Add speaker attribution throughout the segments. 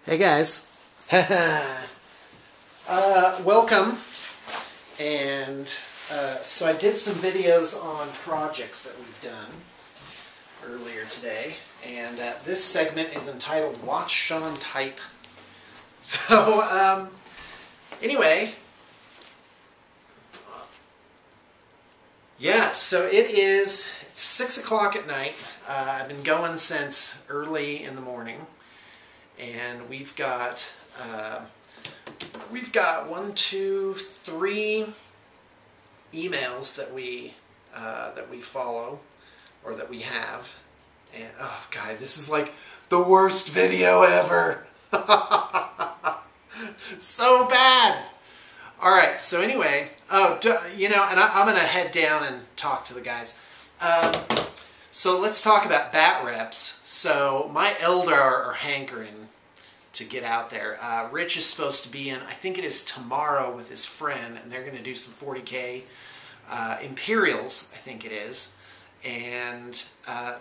Speaker 1: Hey guys, welcome. And so I did some videos on projects that we've done earlier today, and this segment is entitled Watch Shawn Type. So anyway, yeah, so it's 6 o'clock at night. I've been going since early in the morning. And we've got 1, 2, 3 emails that we follow or that we have. And oh god, this is like the worst video ever. So bad. All right. So anyway, and I'm gonna head down and talk to the guys. So let's talk about bat reps. So my Eldar are hankering to get out there. Rich is supposed to be in, I think it is tomorrow, with his friend, and they're going to do some 40K Imperials, I think it is. And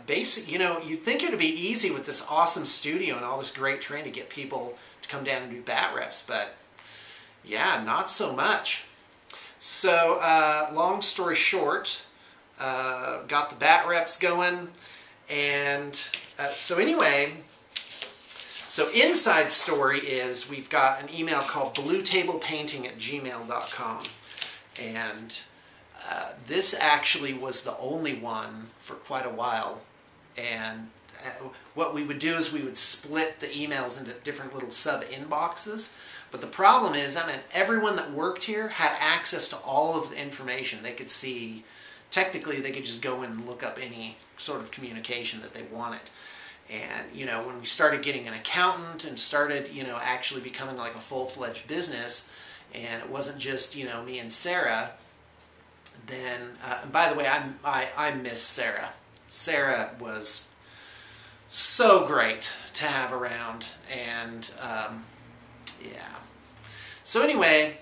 Speaker 1: you'd think it would be easy with this awesome studio and all this great training to get people to come down and do bat reps, but yeah, not so much. So long story short, got the bat reps going, and so anyway, so inside story is we've got an email called bluetablepainting@gmail.com, and this actually was the only one for quite a while. And what we would do is we would split the emails into different little sub inboxes. But the problem is, everyone that worked here had access to all of the information. They could see, technically they could just go in and look up any sort of communication that they wanted. And, when we started getting an accountant and started, actually becoming like a full-fledged business, and it wasn't just, me and Sarah, then, and by the way, I miss Sarah. Sarah was so great to have around, and, yeah. So anyway,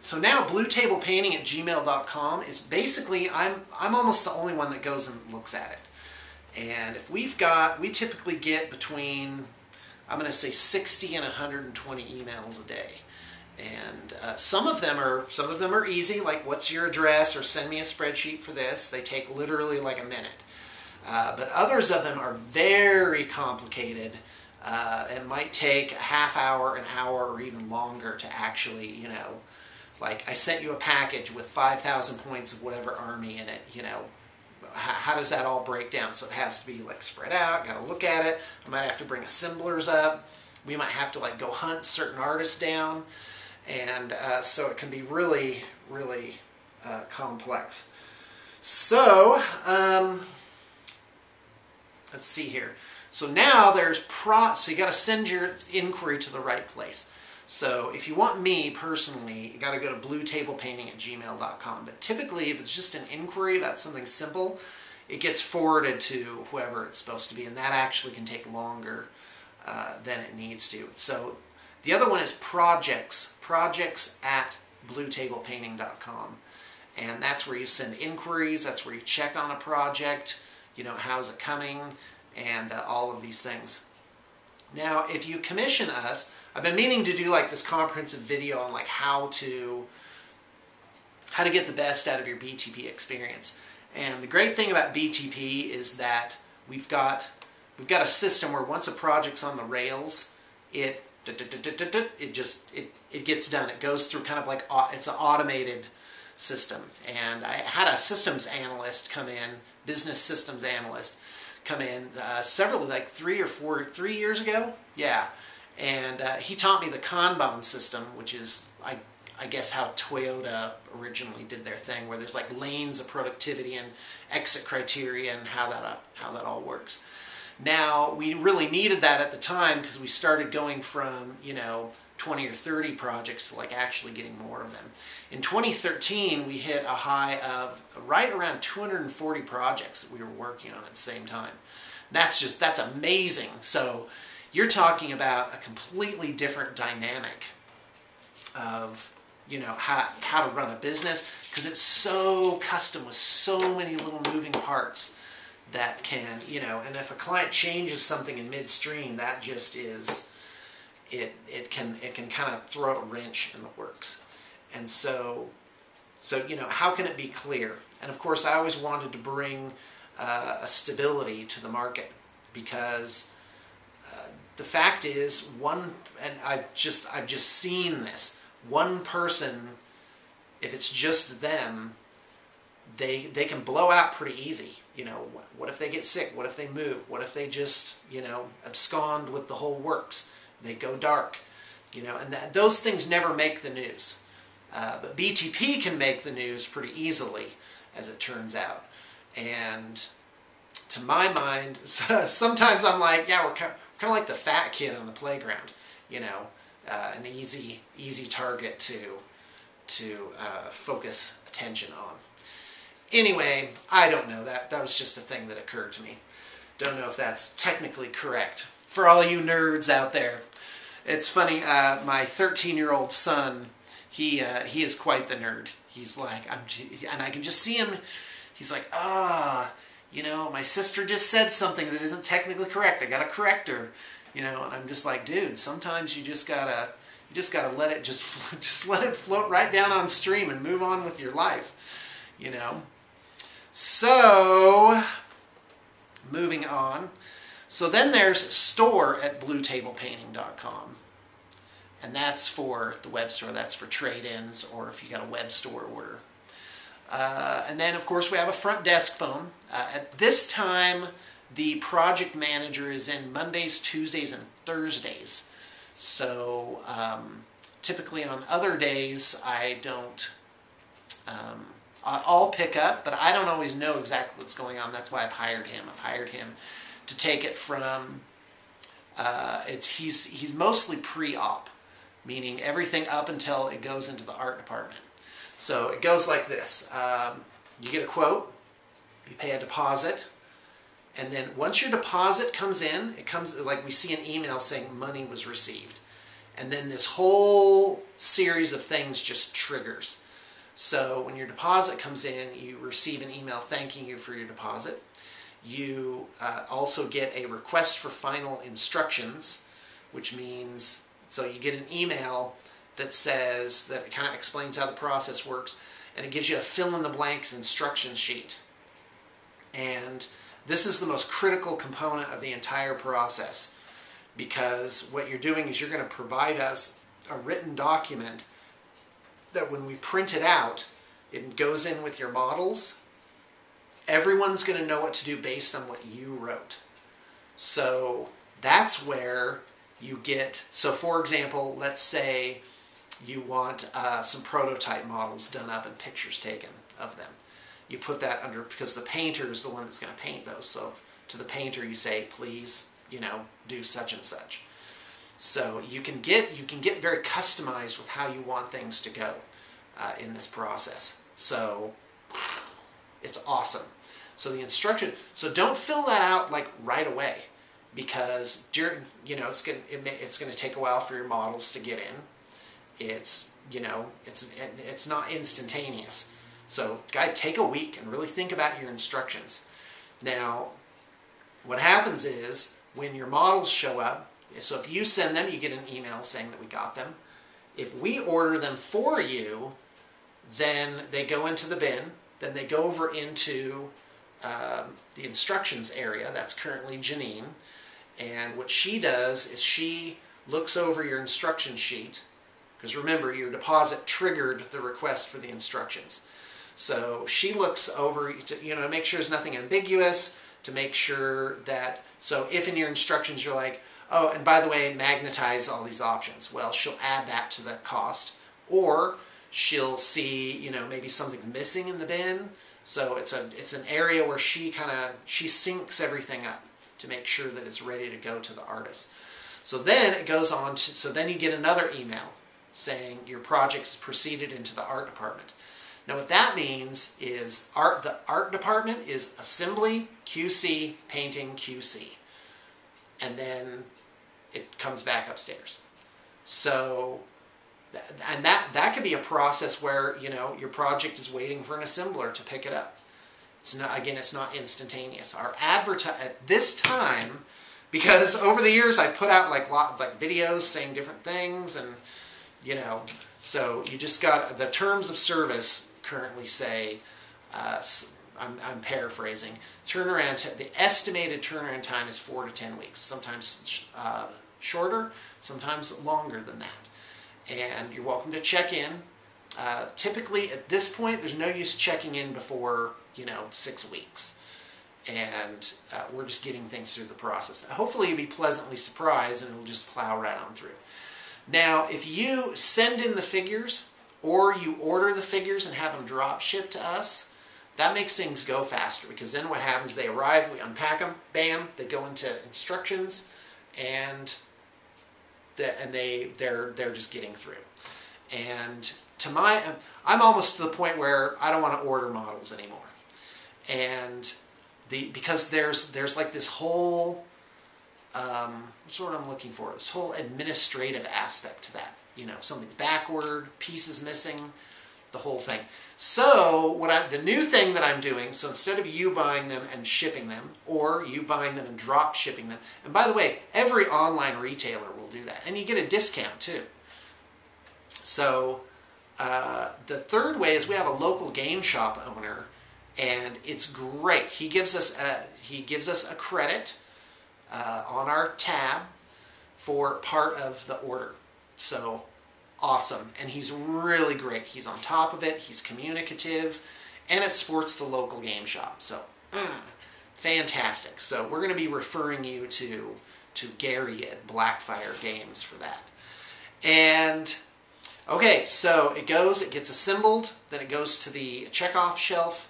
Speaker 1: so now bluetablepainting@gmail.com is basically, I'm almost the only one that goes and looks at it. And if we typically get between, I'm going to say 60 and 120 emails a day. And some of them are easy, like what's your address, or send me a spreadsheet for this. They take literally like a minute. But others of them are very complicated. It might take a half hour, an hour, or even longer to actually, like, I sent you a package with 5,000 points of whatever army in it, how does that all break down? So it has to be, like, spread out, got to look at it. I might have to bring assemblers up. We might have to, like, go hunt certain artists down. And so it can be really, really complex. So, let's see here. So now so you got to send your inquiry to the right place. So if you want me personally, you got to go to bluetablepainting@gmail.com. But typically, if it's just an inquiry about something simple, it gets forwarded to whoever it's supposed to be, and that actually can take longer than it needs to. So the other one is projects@bluetablepainting.com, and that's where you send inquiries. That's where you check on a project. How's it coming, and all of these things. Now, if you commission us, I've been meaning to do like this comprehensive video on like how to get the best out of your BTP experience. And the great thing about BTP is that we've got a system where once a project's on the rails, it gets done. It goes through kind of like, it's an automated system. And I had a systems analyst come in, business systems analyst, come in like 3 years ago. Yeah. And he taught me the Kanban system, which is, I guess, how Toyota originally did their thing, where there's like lanes of productivity and exit criteria and how that all works. Now, we really needed that at the time because we started going from, 20 or 30 projects to like actually getting more of them. In 2013, we hit a high of right around 240 projects that we were working on at the same time. That's amazing. So you're talking about a completely different dynamic of, how to run a business, because it's so custom with so many little moving parts that can, you know, and if a client changes something in midstream, that just is, it can kind of throw a wrench in the works. And so you know, how can it be clear? And of course, I always wanted to bring a stability to the market, because the fact is, and I've just seen this, one person, if it's just them, they can blow out pretty easy. You know, what if they get sick? What if they move? What if they just, you know, abscond with the whole works? They go dark, you know, and those things never make the news. But BTP can make the news pretty easily, as it turns out. And to my mind, sometimes I'm like, yeah, we're kind of like the fat kid on the playground, you know, an easy target to focus attention on. Anyway, I don't know. That was just a thing that occurred to me. Don't know if that's technically correct. For all you nerds out there, it's funny. My 13-year-old son, he is quite the nerd. He's like, and I can just see him. He's like, you know, my sister just said something that isn't technically correct. I gotta correct her, you know. And I'm just like, dude, sometimes you just gotta let it just let it float right down on stream and move on with your life, you know. So, moving on. So then there's store at bluetablepainting.com. And that's for the web store. That's for trade-ins, or if you got a web store order. And then, of course, we have a front desk phone. At this time, the project manager is in Mondays, Tuesdays, and Thursdays. So typically on other days, I don't... I'll pick up, but I don't always know exactly what's going on. That's why I've hired him. I've hired him to take it from... he's mostly pre-op, meaning everything up until it goes into the art department. So it goes like this. You get a quote, you pay a deposit, and then once your deposit comes in, it comes like we see an email saying money was received. And then this whole series of things just triggers. So when your deposit comes in, you receive an email thanking you for your deposit. You also get a request for final instructions, which means, so you get an email that says, that it kind of explains how the process works, and it gives you a fill-in-the-blanks instruction sheet. And this is the most critical component of the entire process, because what you're doing is you're going to provide us a written document that when we print it out, it goes in with your models. Everyone's going to know what to do based on what you wrote. So that's where you get, so for example, let's say you want some prototype models done up and pictures taken of them. You put that under, because the painter is the one that's going to paint those. So to the painter you say, please, you know, do such and such. So you can get very customized with how you want things to go in this process. So it's awesome. So the instruction, so don't fill that out like right away, because during, you know, it's gonna take a while for your models to get in. It's, you know, it's not instantaneous. So guys, take a week and really think about your instructions. Now, what happens is when your models show up, so if you send them, you get an email saying that we got them. If we order them for you, then they go into the bin. Then they go over into the instructions area. That's currently Janine. And what she does is she looks over your instruction sheet, because remember, your deposit triggered the request for the instructions. So she looks over, to, you know, to make sure there's nothing ambiguous, to make sure that, so if in your instructions you're like, oh, and by the way, magnetize all these options. Well, she'll add that to the cost. Or she'll see, you know, maybe something's missing in the bin. So it's an area where she syncs everything up to make sure that it's ready to go to the artist. So then it goes on to, so then you get another email saying your project's proceeded into the art department. Now what that means is the art department is assembly, QC, painting, QC. And then it comes back upstairs. So, and that could be a process where, you know, your project is waiting for an assembler to pick it up. It's not, again, it's not instantaneous. Our at this time, because over the years I put out like videos saying different things, and you know, so you just got the terms of service currently say, I'm paraphrasing, the estimated turnaround time is 4 to 10 weeks, sometimes shorter, sometimes longer than that. And you're welcome to check in. Typically at this point there's no use checking in before 6 weeks, and we're just getting things through the process. Hopefully you'll be pleasantly surprised and it'll just plow right on through. Now if you send in the figures or you order the figures and have them drop shipped to us, that makes things go faster, because then what happens, they arrive, we unpack them, bam, they go into instructions, and they're just getting through. And I'm almost to the point where I don't want to order models anymore. And because there's like this whole what's what I'm looking for? This whole administrative aspect to that. If something's back ordered, pieces missing, the whole thing. So the new thing that I'm doing, so instead of you buying them and shipping them, or you buying them and drop shipping them, and by the way, every online retailer will do that, and you get a discount too. So the third way is we have a local game shop owner, and it's great. He gives us a credit on our tab for part of the order. So awesome. And he's really great. He's on top of it. He's communicative, and it supports the local game shop. So fantastic. So we're going to be referring you to Gary at Blackfire Games for that. And okay, so it gets assembled, then it goes to the checkoff shelf.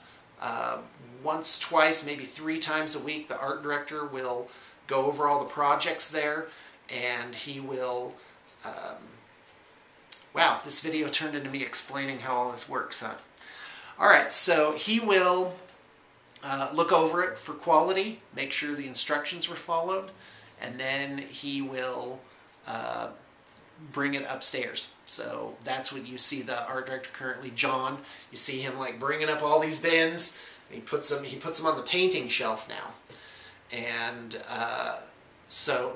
Speaker 1: Once, twice, maybe 3 times a week, the art director will go over all the projects there, and he will, wow, this video turned into me explaining how all this works, huh? Alright, so he will look over it for quality, make sure the instructions were followed, and then he will bring it upstairs. So that's what you see the art director currently, John. You see him like bringing up all these bins. He puts them on the painting shelf now. And so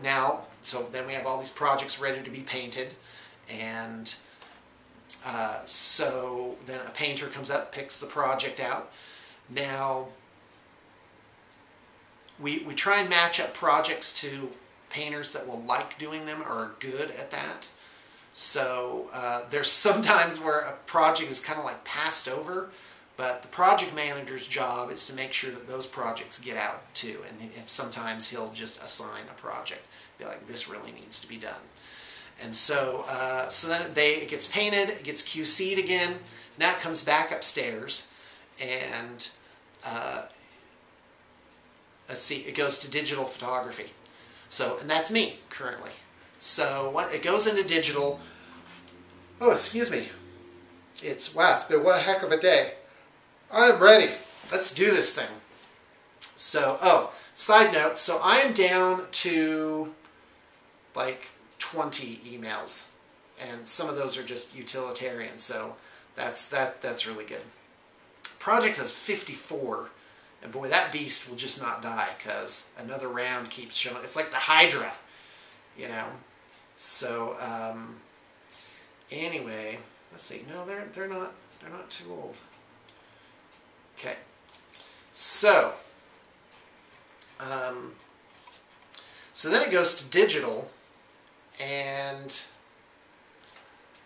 Speaker 1: then we have all these projects ready to be painted, and so then a painter comes up, picks the project out. Now we try and match up projects to painters that will like doing them or are good at that. So there's sometimes where a project is kind of like passed over, but the project manager's job is to make sure that those projects get out too. And sometimes he'll just assign a project, be like, this really needs to be done. And so then it gets painted, it gets QC'd again. Now it comes back upstairs, and let's see, it goes to digital photography. So, and that's me currently. So it goes into digital. Oh, excuse me. Wow, it's been one heck of a day. I'm ready. Let's do this thing. So, side note, so I am down to like 20 emails, and some of those are just utilitarian, so that's really good. Project has 54, and boy, that beast will just not die, because another round keeps showing. It's like the Hydra, So anyway, let's see. No, they're not too old. Okay, so so then it goes to digital, and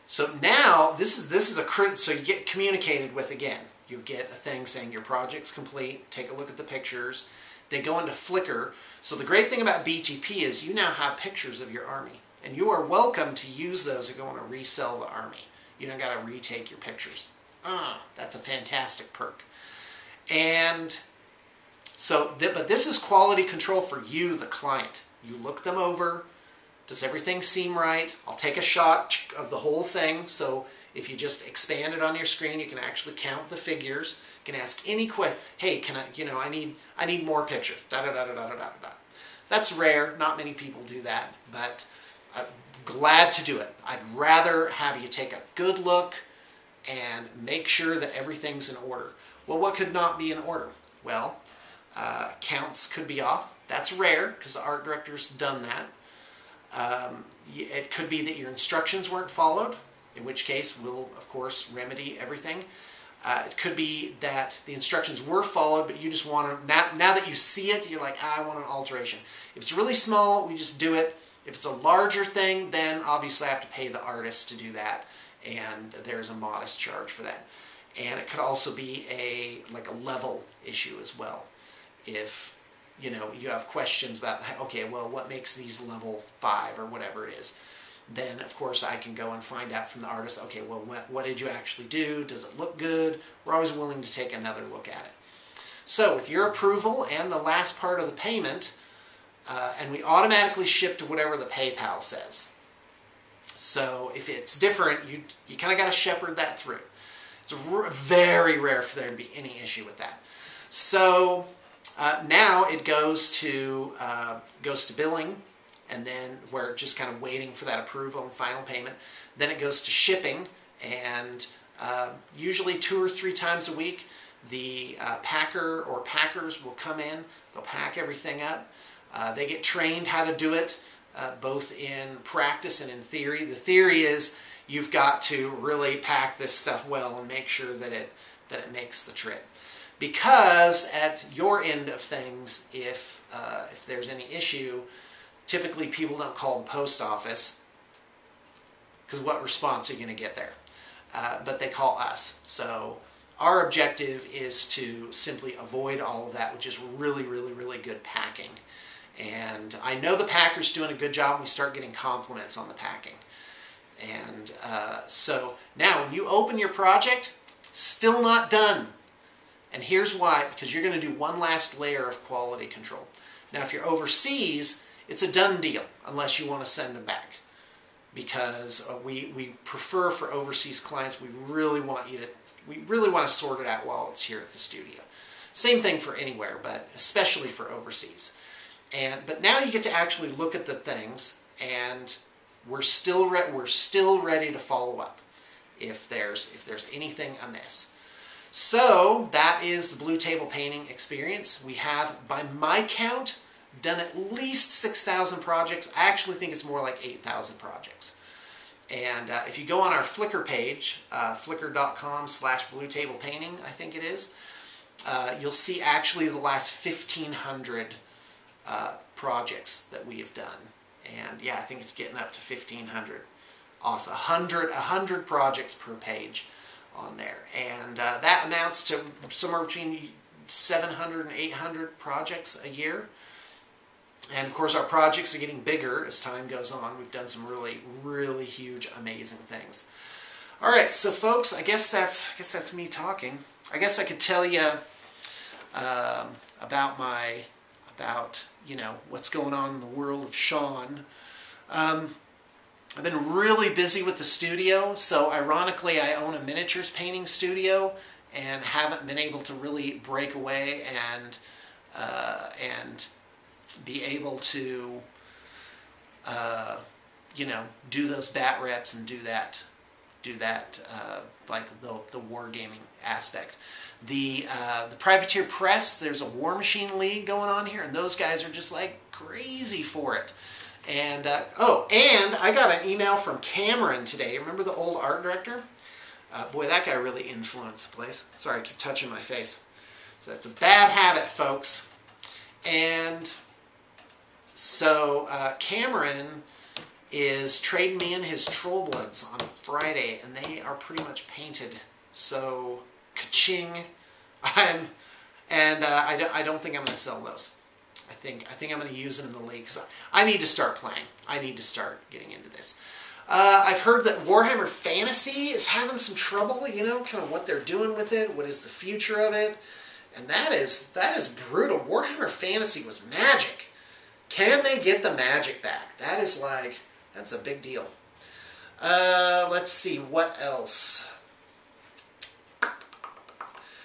Speaker 1: so now this is so you get communicated with again. You get a thing saying your project's complete. Take a look at the pictures. They go into Flickr. So the great thing about BTP is you now have pictures of your army, and you are welcome to use those if you want to resell the army. You don't got to retake your pictures. That's a fantastic perk. And so, but this is quality control for you, the client. You look them over. Does everything seem right? I'll take a shot of the whole thing. So if you just expand it on your screen, you can actually count the figures. You can ask any question. Hey, can I need more pictures. Da da da da da da da da. That's rare. Not many people do that, but I'm glad to do it. I'd rather have you take a good look and make sure that everything's in order. Well, what could not be in order? Well, counts could be off. That's rare because the art director's done that. It could be that your instructions weren't followed, in which case we'll, of course, remedy everything. It could be that the instructions were followed, but you just want to, now that you see it, you're like, I want an alteration. If it's really small, we just do it. If it's a larger thing, then obviously I have to pay the artist to do that, and there's a modest charge for that. And it could also be like a level issue as well. If you have questions about, okay, well, what makes these level 5 or whatever it is, then of course I can go and find out from the artist, okay, well, what did you actually do? Does it look good? We're always willing to take another look at it. So with your approval and the last part of the payment, and we automatically ship to whatever the PayPal says. So if it's different, you kind of got to shepherd that through. It's very rare for there to be any issue with that. So now it goes to billing, and then we're just kind of waiting for that approval and final payment. Then it goes to shipping, and usually 2 or 3 times a week, the packer or packers will come in. They'll pack everything up. They get trained how to do it, both in practice and in theory. The theory is you've got to really pack this stuff well and make sure that it makes the trip. Because at your end of things, if there's any issue, typically people don't call the post office, because what response are you going to get there? But they call us. So our objective is to simply avoid all of that with just really, really, really good packing. And I know the packer's doing a good job, and we start getting compliments on the packing. And so now when you open your project, still not done. And here's why, because you're going to do one last layer of quality control. Now if you're overseas, it's a done deal unless you want to send them back. Because we prefer for overseas clients, we really want to sort it out while it's here at the studio. Same thing for anywhere, but especially for overseas. But now you get to actually look at the things, and we're still ready to follow up if there's anything amiss. So that is the Blue Table Painting experience. We have, by my count, done at least 6,000 projects. I actually think it's more like 8,000 projects. And if you go on our Flickr page, flickr.com/bluetablepainting, I think it is, you'll see actually the last 1,500 projects that we have done. And yeah, I think it's getting up to 1,500. Also, 100 projects per page on there. And that amounts to somewhere between 700 and 800 projects a year. And of course our projects are getting bigger as time goes on. We've done some really, really huge, amazing things. Alright, so folks, I guess that's me talking. I guess I could tell you about what's going on in the world of Shawn. I've been really busy with the studio, so ironically I own a miniatures painting studio and haven't been able to really break away and be able to do those bat reps and do that like the wargaming aspect. The Privateer Press, there's a War Machine League going on here, and those guys are just like crazy for it. And and I got an email from Cameron today. Remember the old art director? Boy, that guy really influenced the place. Sorry, I keep touching my face. So that's a bad habit, folks. And so Cameron is trading me in his Troll Bloods on Friday, and they are pretty much painted. So, ka-ching! I don't think I'm going to sell those. I think I'm going to use them in the league because I need to start playing. I need to start getting into this. I've heard that Warhammer Fantasy is having some trouble. Kind of what they're doing with it. What is the future of it? And that is brutal. Warhammer Fantasy was magic. Can they get the magic back? That's a big deal. Let's see, what else?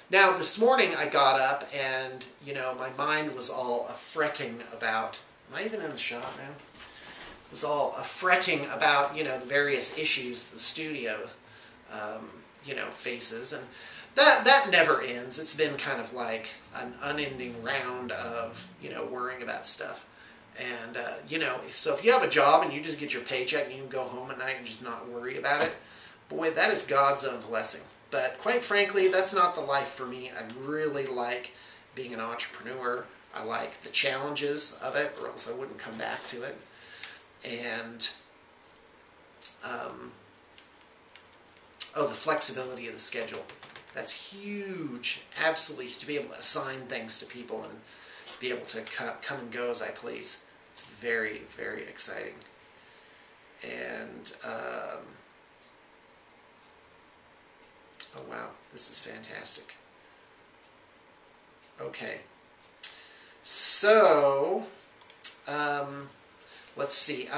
Speaker 1: Now, this morning I got up and, my mind was all a-fretting about, am I even in the shot now? It was all a-fretting about, the various issues the studio, faces. And that never ends. It's been kind of like an unending round of, worrying about stuff. And, if you have a job and you just get your paycheck and you can go home at night and just not worry about it, boy, that is God's own blessing. But quite frankly, that's not the life for me. I really like being an entrepreneur. I like the challenges of it, or else I wouldn't come back to it. And, the flexibility of the schedule. That's huge, absolutely, to be able to assign things to people and be able to come and go as I please. It's very, very exciting. And, oh wow, this is fantastic. Okay, so, let's see.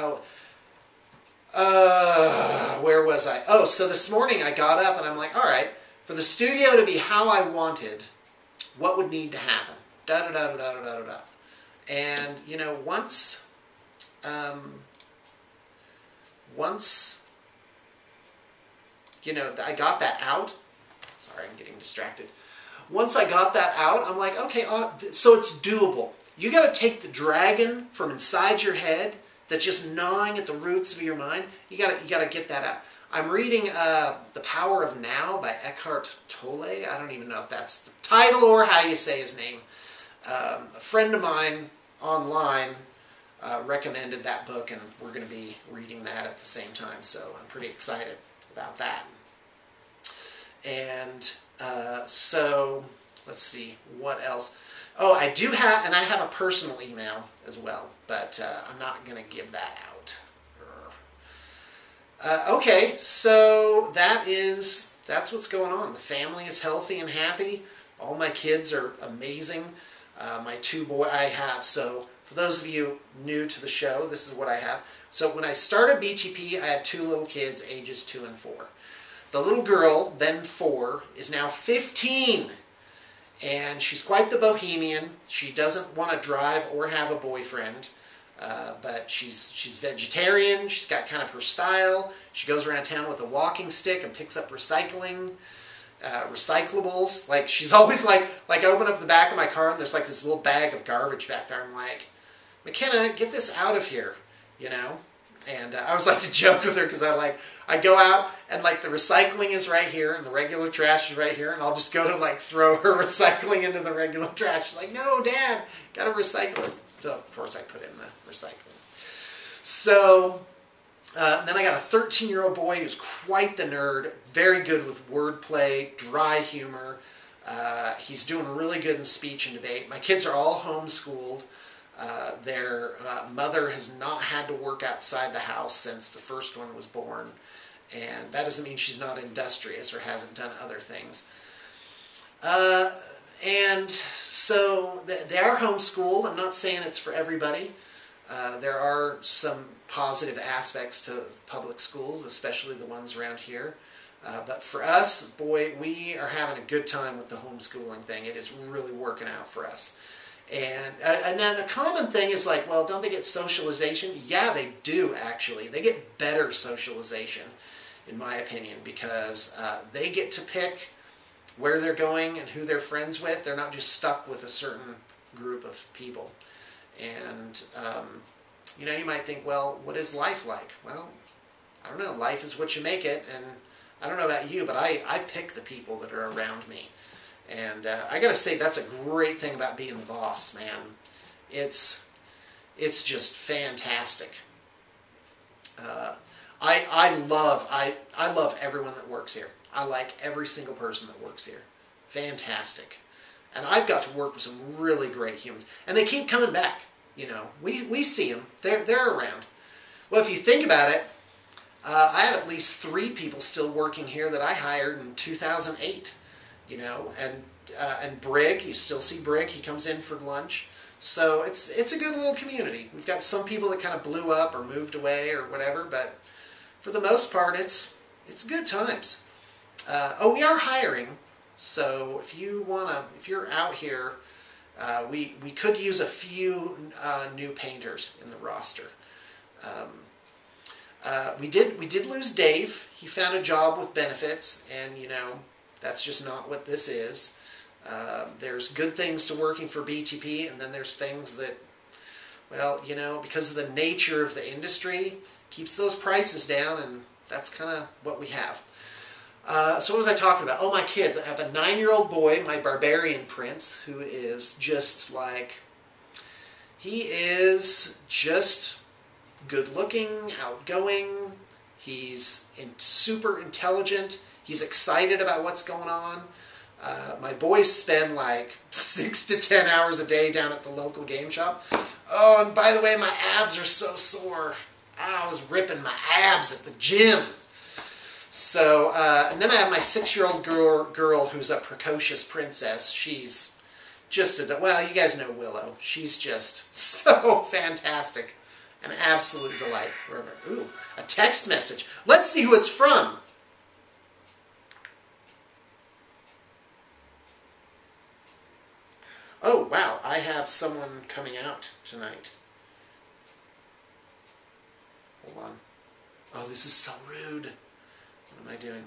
Speaker 1: Where was I? Oh, so this morning I got up and I'm like, all right, for the studio to be how I wanted, what would need to happen? Da-da-da-da-da-da-da-da. And, once, I got that out. Sorry, I'm getting distracted. Once I got that out, I'm like, okay, so it's doable. You got to take the dragon from inside your head that's just gnawing at the roots of your mind. You got to get that out. I'm reading The Power of Now by Eckhart Tolle. I don't even know if that's the title or how you say his name. A friend of mine online recommended that book, and we're going to be reading that at the same time, so I'm pretty excited about that. And so, let's see, what else? Oh, I do have, and I have a personal email as well, but I'm not going to give that out. Okay, so that's what's going on. The family is healthy and happy. All my kids are amazing. My two boys I have, so for those of you new to the show, this is what I have. So when I started BTP, I had two little kids, ages 2 and 4. The little girl, then 4, is now 15. And she's quite the bohemian. She doesn't want to drive or have a boyfriend. But she's vegetarian. She's got kind of her style. She goes around town with a walking stick and picks up recyclables. Like, she's always like open up the back of my car and there's like this little bag of garbage back there. I'm like, McKenna, get this out of here, And I always like to joke with her because I go out and like the recycling is right here and the regular trash is right here, and I'll just go to like throw her recycling into the regular trash. She's like, no, Dad, gotta recycle it. So of course I put it in the recycling. So then I got a 13-year-old boy who's quite the nerd, very good with wordplay, dry humor. He's doing really good in speech and debate. My kids are all homeschooled. Their mother has not had to work outside the house since the first one was born. And that doesn't mean she's not industrious or hasn't done other things. And so they are homeschooled. I'm not saying it's for everybody. There are some positive aspects to public schools, especially the ones around here. But for us, boy, we are having a good time with the homeschooling thing. It is really working out for us. And then a common thing is like, well, don't they get socialization? Yeah, they do, actually. They get better socialization, in my opinion, because they get to pick where they're going and who they're friends with. They're not just stuck with a certain group of people. And, you might think, well, what is life like? Well, I don't know. Life is what you make it. And I don't know about you, but I pick the people that are around me. And I got to say, that's a great thing about being the boss, man. It's just fantastic. I love everyone that works here. I like every single person that works here. Fantastic. And I've got to work with some really great humans. And they keep coming back. We see them. They're around. Well, if you think about it, I have at least 3 people still working here that I hired in 2008. And Brig, you still see Brig, he comes in for lunch. So it's a good little community. We've got some people that kind of blew up or moved away or whatever, but for the most part, it's good times. We are hiring, so if you're out here, we could use a few new painters in the roster. We did lose Dave. He found a job with benefits, and That's just not what this is. There's good things to working for BTP, and then there's things that, well, you know, because of the nature of the industry, keeps those prices down, and that's kind of what we have. So what was I talking about? Oh, my kids. I have a 9-year-old boy, my barbarian prince, who is just like, he is just good-looking, outgoing. He's super intelligent. He's excited about what's going on. My boys spend like 6 to 10 hours a day down at the local game shop. Oh, and by the way, my abs are so sore. I was ripping my abs at the gym. So, and then I have my 6-year-old girl who's a precocious princess. She's just well, you guys know Willow. She's just so fantastic. An absolute delight. Ooh, a text message. Let's see who it's from. Oh, wow, I have someone coming out tonight. Hold on. Oh, this is so rude. What am I doing?